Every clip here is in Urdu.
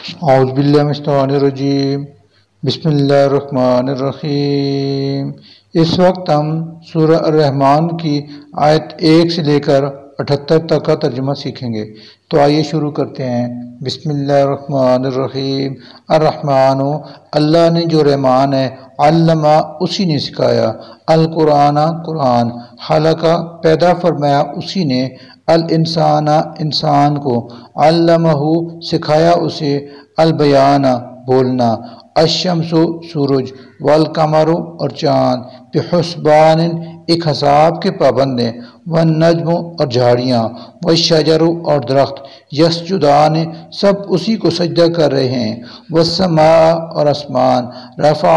اعوذ باللہ من الشیطان الرجیم بسم اللہ الرحمن الرحیم۔ اس وقت ہم سورہ الرحمن کی آیت 1 سے لے کر 78 تک کا ترجمہ سیکھیں گے۔ تو آئیے شروع کرتے ہیں۔ بسم اللہ الرحمن الرحیم۔ الرحمن، اللہ نے جو رحمان ہے، علمہ، اسی نے سکھایا، القرآن، قرآن، خلقہ، پیدا فرمایا اسی نے، الانسان، انسان کو، علمہ، سکھایا اسے، البیان، بولنا، الشمس، سورج، والقمر، اور چاند، بحسبان، ایک حساب کے پابند ہیں، والنجم، اور جھاڑیاں، والشجر، اور درخت، یسجدان، سب اسی کو سجدہ کر رہے ہیں، والسماء، اور آسمان، رفع،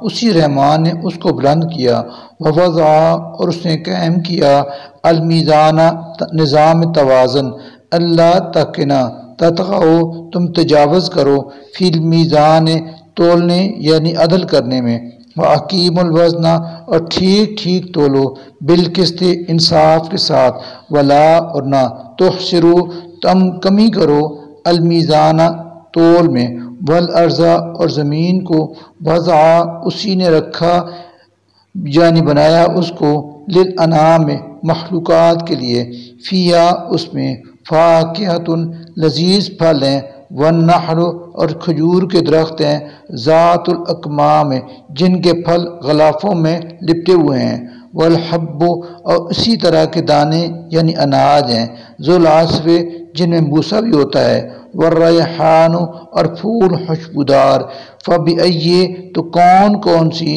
اسی رحمان نے اس کو بلند کیا، ووضع، اور اس نے قائم کیا، المیزان، نظام توازن، اللہ تقنا، تطغوا، تم تجاوز کرو، فی المیزان، تولنے یعنی عدل کرنے میں، وَأَقِیمُوا الْوَزْنَ، اور ٹھیک ٹھیک تولو، بالقسط، انصاف کے ساتھ، ولا، اور نہ، تخسروا، تم کمی کرو، المیزان، تول میں، والارض، اور زمین کو، وضع، اسی نے رکھا یعنی بنایا اس کو، للانعام، مخلوقات کے لیے، فیہا، اس میں، فاکہۃ، لذیذ پھل ہیں، والنخل، اور کھجور کے درخت ہیں، ذات الاکمام، جن کے پھل غلافوں میں لپٹے ہوئے ہیں، والحب، اور اسی طرح کے دانے یعنی اناج ہیں، ذو العصف، جن میں بوسا بھی ہوتا ہے، والریحان، اور پھول خوشبودار، فبأی، تو کون کون سی،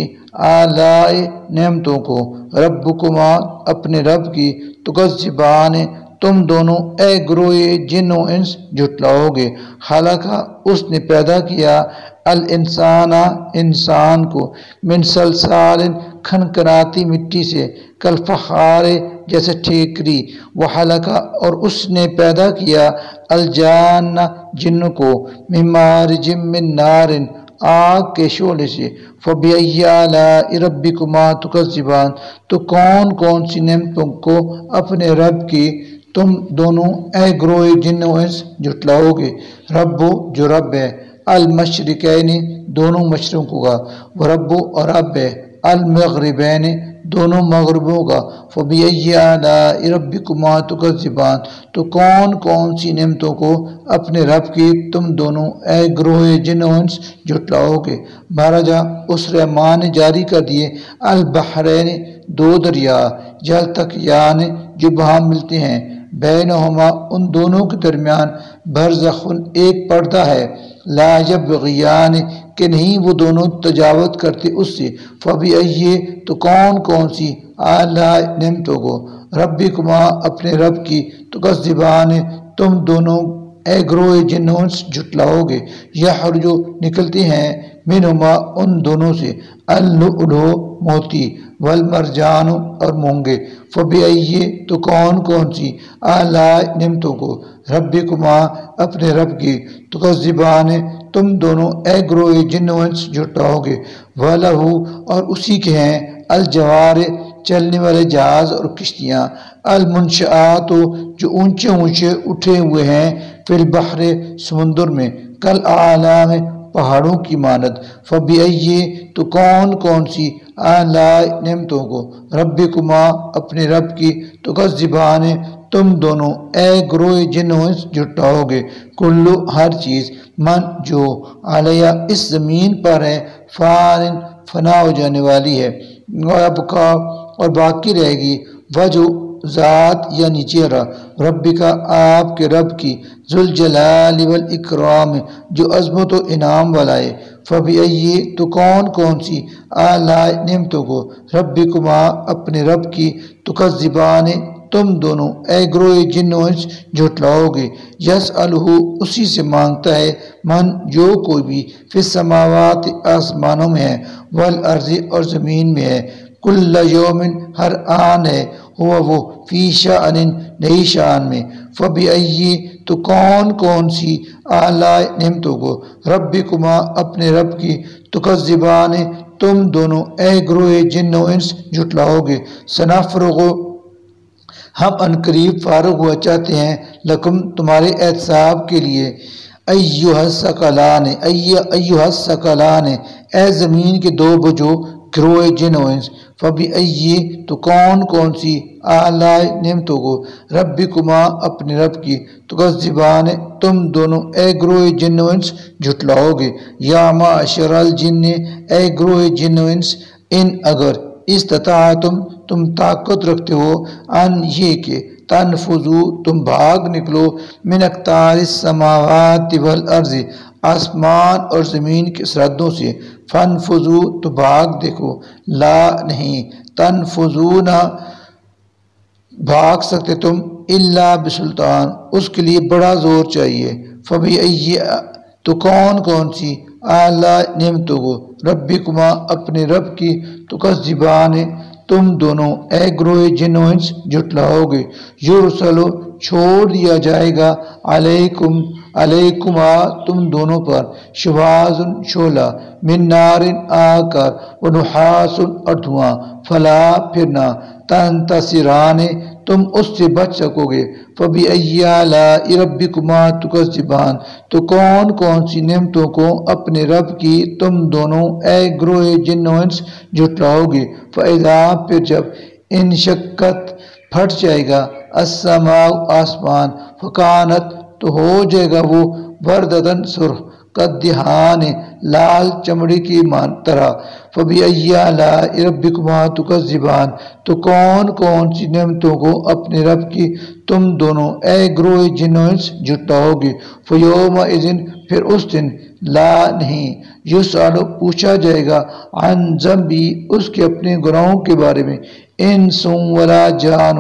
آلاء، نعمتوں کو، ربکما، اپنے رب کی، تکذبان، تم دونوں، اے گروہ جن و انس، جھٹلاؤ گے، خلقہ، اس نے پیدا کیا، الانسان، انسان کو، من صلصال، کھنکھناتی مٹی سے، کالفخار، جیسے ٹھیکری، وخلقہ، اور اس نے پیدا کیا، الجان، جن کو، من مارج من نار، آگ کے شعلے سے، فبأی آلاء ربکما تکذبان، تو کون کون سی نعمتوں کو اپنے رب کی تم دونوں، اے گروہ جن و انس، جھٹلاؤ گے، رب، جو رب ہے، المشرقین، دونوں مشرقوں کا، ورب، اور رب ہے، المغربین، دونوں مغربوں کا، فبأی آلاء ربکما تکذبان، تو کون کون سی نعمتوں کو اپنے رب کی تم دونوں، اے گروہ جن و انس، جھٹلاؤ گے۔ مہاراجا، اس رحمان نے جاری کر دیے، البحرین، دو دریا، یلتقیان، جو وہاں ملتے ہیں، بینہما، ان دونوں کے درمیان، برزخ، ایک پردہ ہے، لا یبغیان، کہ نہیں وہ دونوں تجاوز کرتے اس سے، فبأی، تو کون کون سی، آلاء، نعمتوں کو، ربکما، اپنے رب کی، تکذبان، تم دونوں، اے گروہ جن و انس، جھٹلاؤ گے، یخرج، نکلتے ہیں، منہما، ان دونوں سے، اللؤلؤ، موتی، والمرجان، اور مونگے، فبأی، تو کون کون سی، آلاء، نعمتوں کو، ربکما، اپنے رب کی، تکذبان، تم دونوں، اے گروہ جن و انس، جھٹلاؤ گے، وَلَہُ، اور اسی کے ہیں، الجوار، چلنے والے جہاز اور کشتیاں، المنشآت، جو اونچے اونچے اٹھے ہوئے ہیں، فی البحر، سمندر میں، کالاعلام، پہاڑوں کی مانند، فبأی، تو کون کون سی، آلاء، نعمتوں کو، ربکما، اپنے رب کی، تکذبان، تم دونوں، اے گروہ جن و انس، جھٹلاؤ گے، کلو، ہر چیز، من، جو، علیہ، اس زمین پر ہے، فان، فنا ہو جانے والی ہے، وابقا، اور باقی رہے گی، وجہ، ذات یعنی چہرہ، ربی کا، آپ کے رب کی، ذوالجلال والاکرام، جو عظمت و انعام والا ہے، فبأی، تو کون کون سی، آلاء، نعمتوں کو، ربکما، اپنے رب کی، تکذبان، تم دونوں، اے گروہ جن و انس، جھٹلاؤ گے، یسألہ، اسی سے مانگتا ہے، من، جو کوئی بھی، فی السماوات، آسمانوں میں ہے، والارض، اور زمین میں ہے، کل یوم، ہر آن ہے، ہوا وہ، فی شأن، نئی شان میں، فبأی، تو کون کون سی، آلاء، نعمتوں کو، ربکما، اپنے رب کی، تکذبان، تم دونوں، اے گروہ جن و انس، جھٹلاؤ گے، سنفرغ، ہم عنقریب فارغ ہوا چاہتے ہیں، لکم، تمہارے احتساب کے لیے، ایہا الثقلان اے زمین کے دو بجو گروہ جن و انس فبأئی تو کون سی آلاء نعمتوں کو ربکما اپنے رب کی تکذبان تم دونوں اے گروہ جن و انس جھٹلاؤ گے یا معشر الجن اے گروہ جن و انس ان اگر استطاعتم تم طاقت رکھتے ہو ان یہ کہ تنفذو تم بھاگ نکلو من اقطار السماوات والارض آسمان اور زمین کی سرحدوں سے فنفذو تو بھاگ دیکھو لا نہیں تنفذون بھاگ سکتے تم الا بسلطان اس کے لیے بڑا زور چاہیے فبأئی تو کون سی اعلیٰ نعمتوں کو ربکما اپنے رب کی تکذبان تم دونوں اے گروہ جن و انس جھٹلاؤ گے یرسلو چھوڑ دیا جائے گا علیکما تم دونوں پر شواظ شعلہ من نار آگ کر ونحاس اور دھواں فلا پھر نہ تنتصران تم اس سے بچ سکو گے فبأئی آلاء ربکما تکذبان تو کون سی نعمتوں کو اپنے رب کی تم دونوں اے گروہ جن و انس جھٹلاؤ گے فإذا پھر جب انشقت پھٹ جائے گا السماء آسمان فکانت تو ہو جائے گا وہ وردتن سرخ قدہان لال چمڑی کی طرح فبأئی آلاء ربکما تکذبان تو کون سی نعمتوں کو اپنے رب کی تم دونوں اے گروہ جن و انس جھٹلاؤ گے فیومئذ پھر اس دن لا نہیں یسأل پوچھا جائے گا عن ذنبی اس کے اپنے گناہوں کے بارے میں انس ولا جان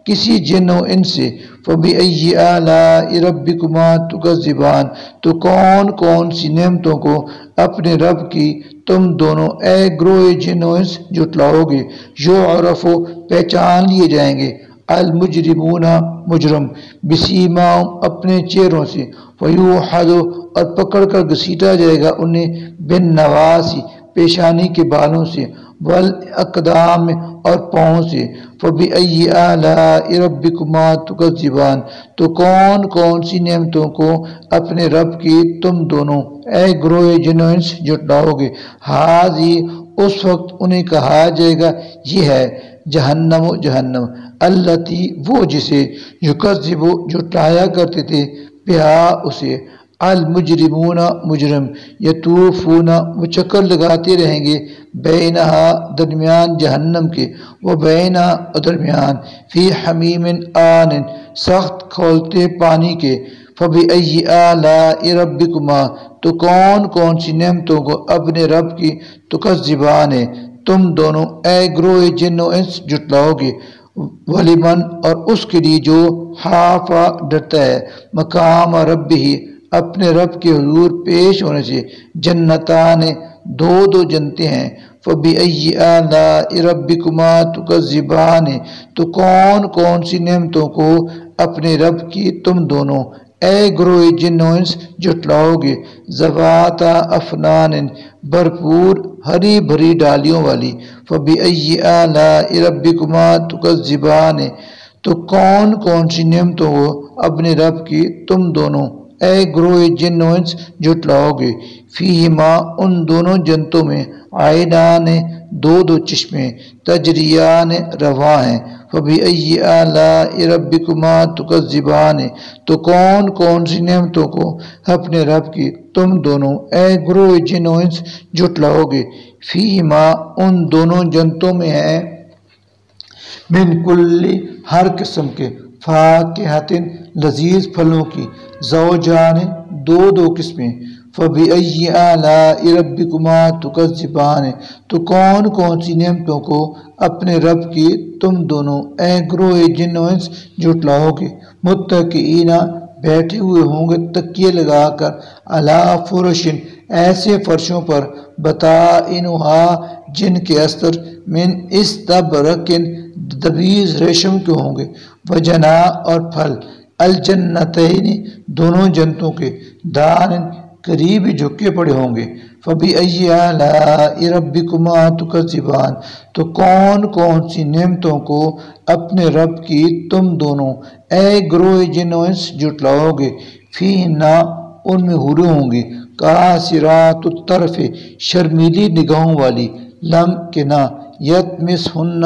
کسی جن و انس سے فبأئی آلاء ربکما تکذبان تو کون سی نعمتوں کو اپنے رب کی تم دونوں اے گروہ جن و انس جھٹلاؤ گے یعرف پہچان لیے جائیں گے المجرمون مجرم بسیماہم اپنے چہروں سے ویوحد اور پکڑ کر گھسیٹا جائے گا انہیں بالنواسی پیشانی کے بالوں سے والاقدام اور پاؤں سے فبأئی آلاء ربکما تکذبان تو کون سی نعمتوں کو اپنے رب کی تم دونوں اے گروہ جن و انس جھٹلاؤ گے حاضی اس وقت انہیں کہا جائے گا یہ ہے جہنم التی وہ جسے یکذب جھٹلایا کرتے تھے بہا اسے المجرمون مجرم یطوفون وہ چکر لگاتے رہیں گے بینہا درمیان جہنم کے وہ بینہا درمیان فی حمیم آن سخت کھولتے پانی کے فبأئی آلاء ربکما تو کون سی نعمتوں کو اپنے رب کی تکذبان تم دونوں اے گروہ جن و انس جھٹلاؤ گے ولمن اور اس کے لیے جو خافا ڈرتا ہے مقام ربہ اپنے رب کے حضور پیش ہونے سے جنتان دو جنتے ہیں فبأئی آلاء ربکما تکذبان تو کون سی نعمتوں کو اپنے رب کی تم دونوں اے گروہ جن و انس جھٹلاؤ گے ذواتا افنان بھرپور ہری بھری ڈالیوں والی فبأئی آلاء ربکما تکذبان تو کون سی نعمتوں کو اپنے رب کی تم دونوں اے گروہ جن و انس جھٹلاؤ گے فیہما ان دونوں جنتوں میں عینان دو چشمے تجریان رواں ہیں فبأئی آلاء ربکما تکذبان تو کون سی نعمتوں کو اپنے رب کی تم دونوں اے گروہ جن و انس جھٹلاؤ گے فیہما ان دونوں جنتوں میں ہے من کل ہر قسم کے فاکہۃ لذیذ پھلوں کی زوجان دو قسمیں فبأئی آلاء ربکما تکذبان تو کون سی نعمتوں کو اپنے رب کی تم دونوں اے گروہ جن و انس جھٹلاؤ گے متکئین بیٹھے ہوئے ہوں گے تکیے لگا کر علی فرشن ایسے فرشوں پر بطائنہا جن کے استر من استبرقن دبیز ریشم کے ہوں گے وجنا اور پھل الجنتین دونوں جنتوں کے دان قریب جھکے پڑے ہوں گے فبأئی آلاء ربکما تکذبان تو کون سی نعمتوں کو اپنے رب کی تم دونوں اے گروہ جن و انس جھٹلاؤ گے فیہن ان میں حوریں ہوں گی قاصرات الطرف شرمیلی نگاہوں والی لم کے نہ یطمثہن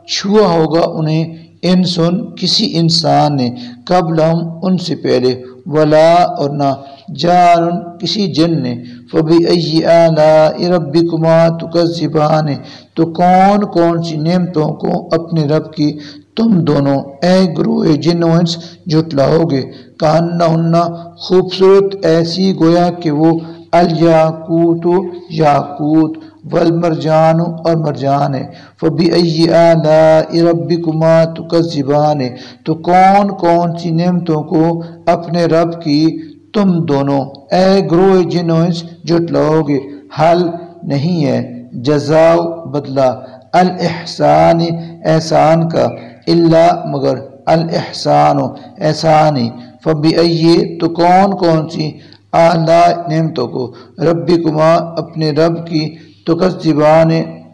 چھوا ہوگا انہیں انسن کسی انسان نے قبلہم ان سے پہلے ولا اور نہ جان کسی جن نے فبأي آلاء ربكما تكذبان تو کون کون سی نعمتوں کو اپنے رب کی تم دونوں اے گروہ جن و انس جھٹلاؤ گے کانہن خوبصورت ایسی گویا کہ وہ الیاقوت یاقوت والمرجان اور مرجان ہے فبأي آلاء ربكما تكذبان تو کون کون سی نعمتوں کو اپنے رب کی تم دونوں اے گروہ جن و انس جھٹلاؤ گے حل نہیں ہے جزاء بدلہ الاحسان احسان کا الا مگر الاحسان احسانی فبأي تو کون کون سی آلاء نعمتوں کو ربکما اپنے رب کی تکذبان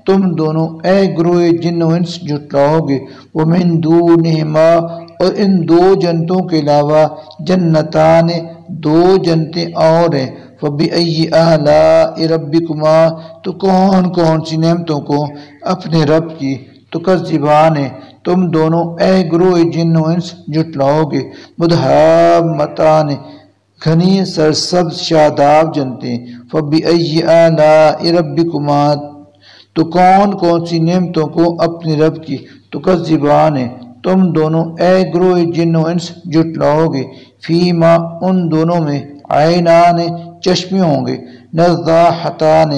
تم دونوں اے گروہ جن و انس جھٹلاؤ گے ومن دونہما اور ان دو جنتوں کے علاوہ جنتان دو جنتیں اور ہیں فبأي آلاء ربکما تو کون کون سی نعمتوں کو اپنے رب کی تکذبان تم دونوں اے گروہ جن و انس جھٹلاؤ گے مدہامتان گھنی سرسبز شاداب جنتیں فبأي آلاء ربکما تو کون کون سی نعمتوں کو اپنے رب کی تکذبان تم دونوں اے گروہ جن و انس جھٹلاؤ گے فیما ان دونوں میں عینان چشمے ہوں گے نضاحتان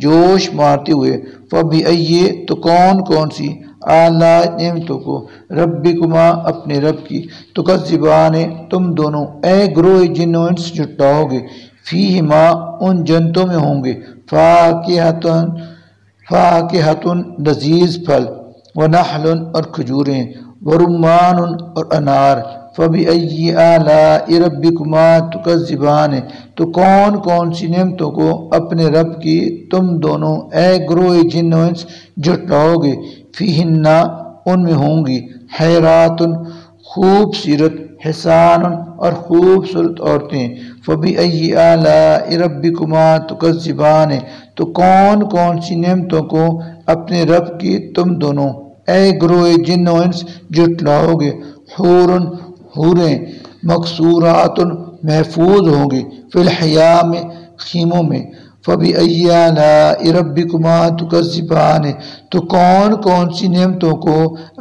جوش مارتے ہوئے فبأي تو کون کون سی آلاء نعمتوں کو ربکما اپنے رب کی تکذبان تم دونوں اے گروہ جن و انس جھٹلاؤ گے فیہما ان جنتوں میں ہوں گے فاکہۃ لذیذ پھل ونحل اور کھجوریں ورمان اور انار فبأي آلاء ربکما تکذبان تو کون کون سی نعمتوں کو اپنے رب کی تم دونوں اے گروہ جن و انس جھٹلاؤ گے فیہن ان میں ہوں گی حیرات خوبصورت حسان اور خوبصورت عورتیں فبأي آلاء ربکما تکذبان تو کون کون سی نعمتوں کو اپنے رب کی تم دونوں اے گروہ جن و انس جھٹلاؤ گے حوریں مقصورات محفوظ ہوں گی فی الحیام خیموں میں فبأي آلاء ربکما تکذبان تو کون کون سی نعمتوں کو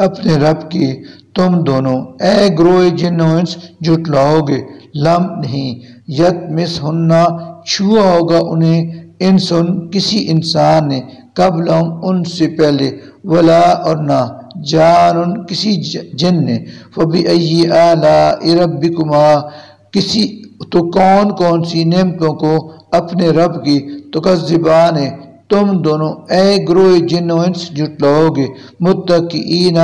اپنے رب کی تم دونوں اے گروہ جن و انس جھٹلاؤ گے لم نہیں یطمثہن چھوا ہوگا انہیں انسن کسی انسان نے قبلہم ان سے پہلے ولا اور نہ جان کسی جن نے فبأي آلاء ربکما کسی تو کون کون سی نعمتوں کو اپنے رب کی تکذبان تم دونوں اے گروہ جن و انس جھٹلاؤ گے متکئین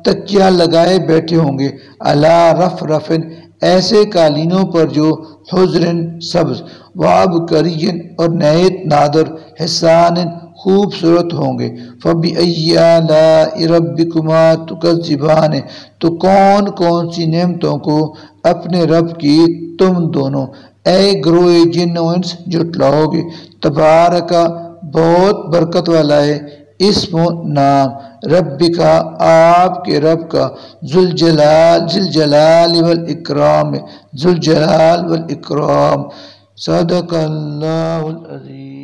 تکیہ لگائے بیٹھے ہوں گے علی رفرف ایسے قالینوں پر جو حضرن سبز وعبقری اور نہایت نادر حسان خوبصورت ہوں گے فبأي آلاء ربکما تکذبان تو کون کون سی نعمتوں کو اپنے رب کی تم دونوں اے گروہ جن و انس جھٹلاؤ گے تبارک بہت برکت والا ہے اسم نام رب کا آپ کے رب کا ذوالجلال والاکرام ذوالجلال والاکرام صدق اللہ العظیم.